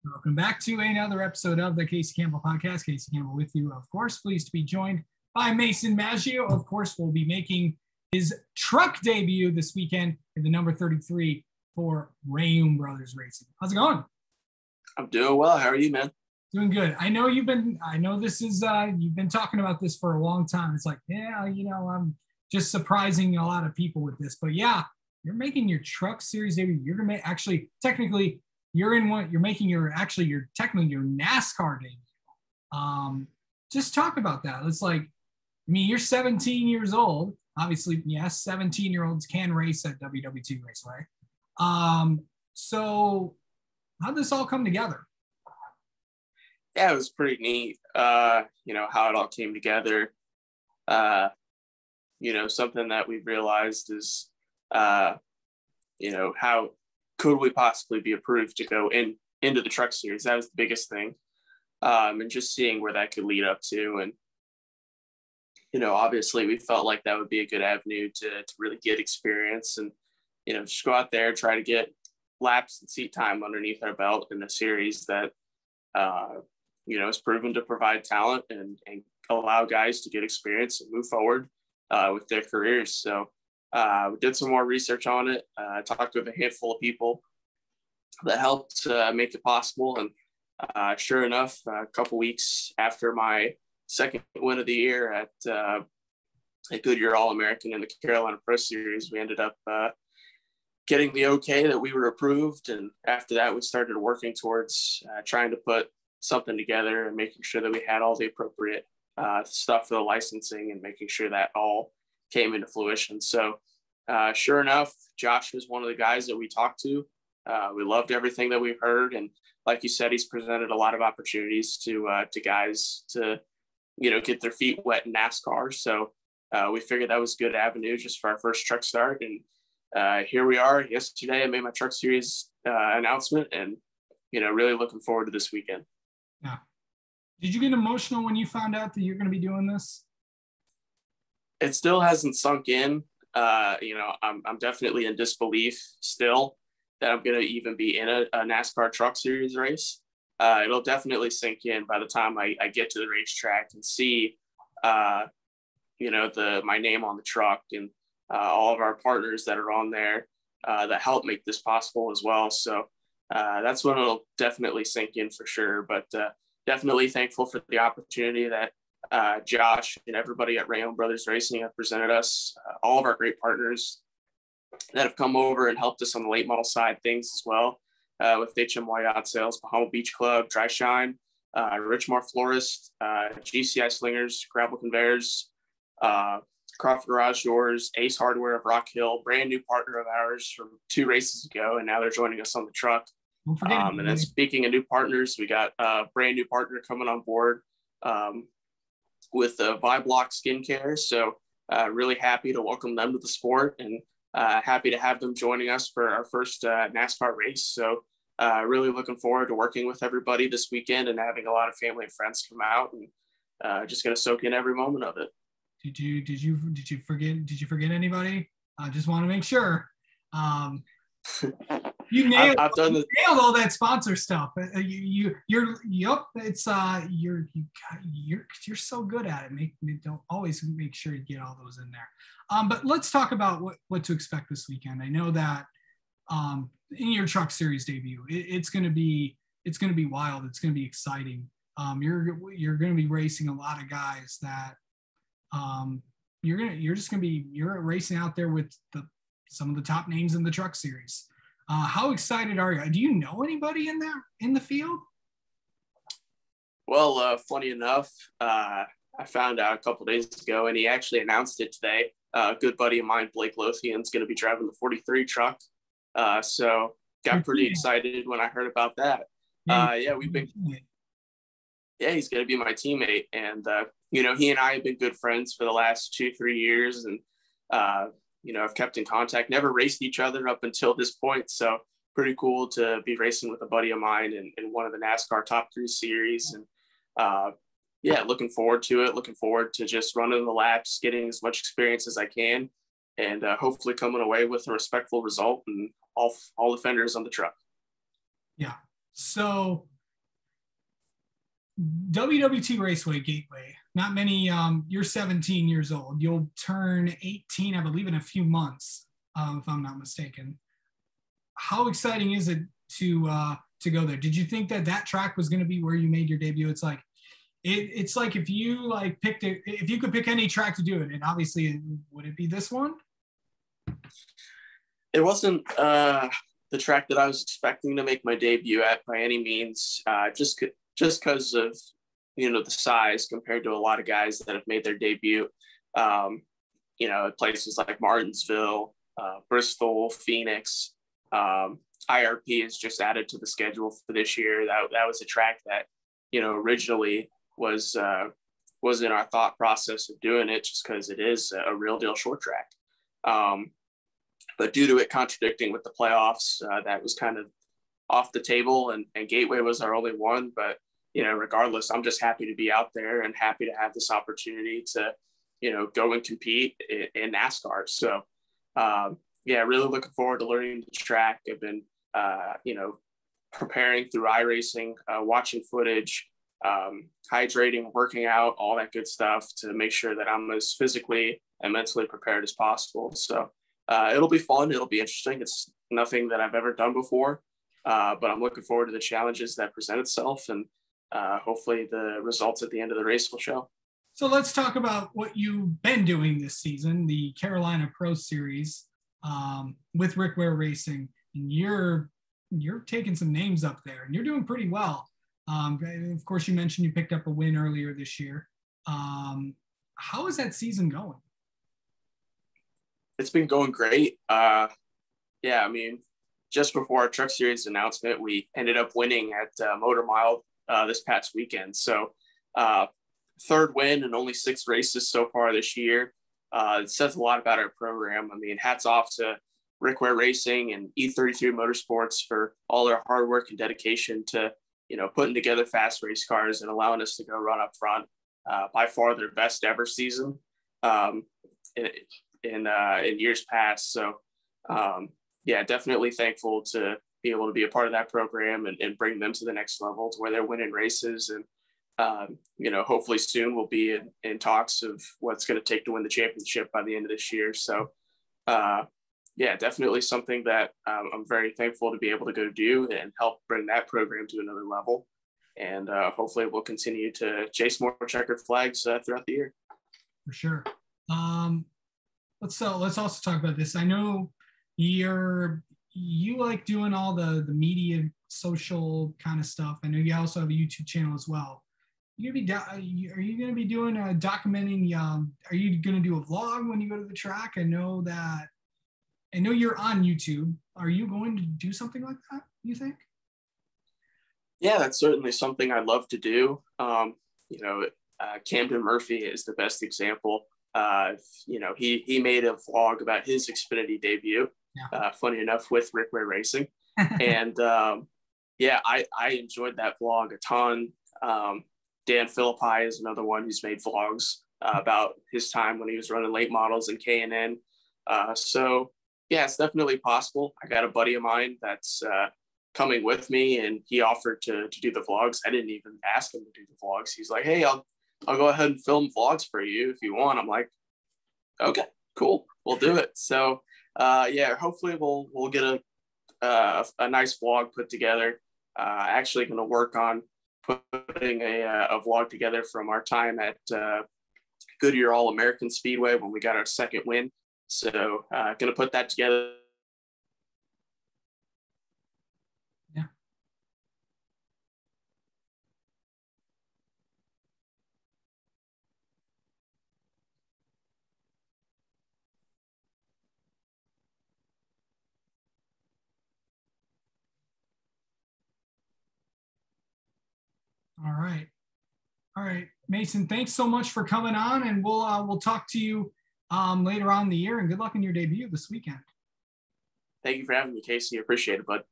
Welcome back to another episode of the Casey Campbell Podcast. Casey Campbell with you, of course. Pleased to be joined by Mason Maggio. Of course, will be making his truck debut this weekend in the number 33 for Reamue Bros Racing. How's it going? I'm doing well. How are you, man? Doing good. You've been talking about this for a long time. It's like, I'm just surprising a lot of people with this, but yeah, you're making your truck series debut. You're going to actually, technically, you're making your NASCAR debut. Just talk about that. It's like, you're 17 years old. Obviously, yes, 17-year-olds can race at WW2 Raceway. So how'd this all come together? Yeah, it was pretty neat. How it all came together. Something that we realized is, how could we possibly be approved to go into the truck series? That was the biggest thing. And just seeing where that could lead up to. And, obviously we felt like that would be a good avenue to really get experience and, just go out there, try to get laps and seat time underneath our belt in a series that, is proven to provide talent and allow guys to get experience and move forward with their careers. So we did some more research on it. Talked with a handful of people that helped make it possible. And sure enough, a couple weeks after my second win of the year at Goodyear All-American in the Carolina Pro Series, we ended up getting the okay that we were approved. And after that, we started working towards trying to put something together and making sure that we had all the appropriate stuff for the licensing and making sure that all came into fruition. So sure enough, Josh was one of the guys that we talked to. We loved everything that we heard. And like you said, he's presented a lot of opportunities to guys to, get their feet wet in NASCAR. So we figured that was a good avenue just for our first truck start. And here we are. Yesterday, I made my truck series announcement and, really looking forward to this weekend. Yeah. Did you get emotional when you found out that you're going to be doing this? It still hasn't sunk in. I'm definitely in disbelief still that I'm going to even be in a NASCAR truck series race. It'll definitely sink in by the time I get to the racetrack and see, my name on the truck and all of our partners that are on there that help make this possible as well. So that's when it'll definitely sink in for sure. But definitely thankful for the opportunity that Josh and everybody at Reamue Bros Racing have presented us, all of our great partners that have come over and helped us on the late model side things as well, with HMY Yacht Sales, Bahama Beach Club, Dry Shine, Richmar Florist, GCI Slingers, Gravel Conveyors, Crawford Garage Doors, Ace Hardware of Rock Hill, brand new partner of ours from 2 races ago, and now they're joining us on the truck. And then speaking of new partners, we got a brand new partner coming on board with Viblock Skincare. So really happy to welcome them to the sport and happy to have them joining us for our first NASCAR race. So really looking forward to working with everybody this weekend and having a lot of family and friends come out and just going to soak in every moment of it. Did you forget anybody? I just want to make sure. You nailed all that sponsor stuff. You're so good at it. Don't always make sure you get all those in there. But let's talk about what to expect this weekend. I know that in your truck series debut, it's going to be wild. It's going to be exciting. You're going to be racing a lot of guys that you're racing out there with some of the top names in the truck series. How excited are you? Do you know anybody in the field? Well, funny enough, I found out a couple days ago, and he actually announced it today. A good buddy of mine, Blake Lothian's going to be driving the 43 truck. So got pretty excited when I heard about that. He's going to be my teammate. And, he and I have been good friends for the last 2-3 years. And, I've kept in contact, never raced each other up until this point. So pretty cool to be racing with a buddy of mine in one of the NASCAR Top 3 series. And looking forward to it. Looking forward to just running the laps, getting as much experience as I can, and hopefully coming away with a respectful result and all the fenders on the truck. Yeah. So WWT Raceway Gateway. Not many. You're 17 years old. You'll turn 18, I believe, in a few months, if I'm not mistaken. How exciting is it to go there? Did you think that track was going to be where you made your debut? It's like if you if you could pick any track to do it, and obviously would it be this one? It wasn't the track that I was expecting to make my debut at by any means. Just because of the size compared to a lot of guys that have made their debut. Places like Martinsville, Bristol, Phoenix. IRP is just added to the schedule for this year. That was a track that originally was in our thought process of doing it, just because it is a real deal short track. But due to it contradicting with the playoffs, that was kind of off the table, and Gateway was our only one. But regardless, I'm just happy to be out there and happy to have this opportunity to go and compete in NASCAR. So really looking forward to learning the track. I've been preparing through iRacing, watching footage, hydrating, working out, all that good stuff to make sure that I'm as physically and mentally prepared as possible. So it'll be fun. It'll be interesting. It's nothing that I've ever done before, but I'm looking forward to the challenges that present itself, and hopefully the results at the end of the race will show. So let's talk about what you've been doing this season, the Carolina Pro Series with Reamue Racing, and you're taking some names up there, and you're doing pretty well. Of course, you mentioned you picked up a win earlier this year. How is that season going? It's been going great. Just before our Truck Series announcement, we ended up winning at Motor Mile this past weekend. So third win and only 6 races so far this year. It says a lot about our program. I mean, hats off to Reamue Racing and E33 Motorsports for all their hard work and dedication to, putting together fast race cars and allowing us to go run up front. By far their best ever season in years past. So, definitely thankful to be able to be a part of that program and bring them to the next level to where they're winning races. And, hopefully soon we'll be in talks of what's going to take to win the championship by the end of this year. So, definitely something that I'm very thankful to be able to go do and help bring that program to another level. And hopefully we'll continue to chase more checkered flags throughout the year. For sure. Let's also talk about this. I know you like doing all the media, social kind of stuff. I know you also have a YouTube channel as well. Are you going to be doing documenting? Are you going to do a vlog when you go to the track? I know you're on YouTube. Are you going to do something like that, you think? Yeah, that's certainly something I'd love to do. Camden Murphy is the best example. He made a vlog about his Xfinity debut, funny enough, with Reamue Racing. And I enjoyed that vlog a ton. Dan Philippi is another one who's made vlogs about his time when he was running late models in K&N. It's definitely possible. I got a buddy of mine that's coming with me, and he offered to do the vlogs. I didn't even ask him to do the vlogs. He's like, "Hey, I'll go ahead and film vlogs for you if you want." I'm like, "Okay, cool, we'll do it." So hopefully we'll get a nice vlog put together. Actually going to work on putting a vlog together from our time at Goodyear All-American Speedway when we got our second win. So going to put that together. Yeah. All right, Mason, thanks so much for coming on, and we'll talk to you later on in the year, and good luck in your debut this weekend. Thank you for having me, Casey. Appreciate it, bud.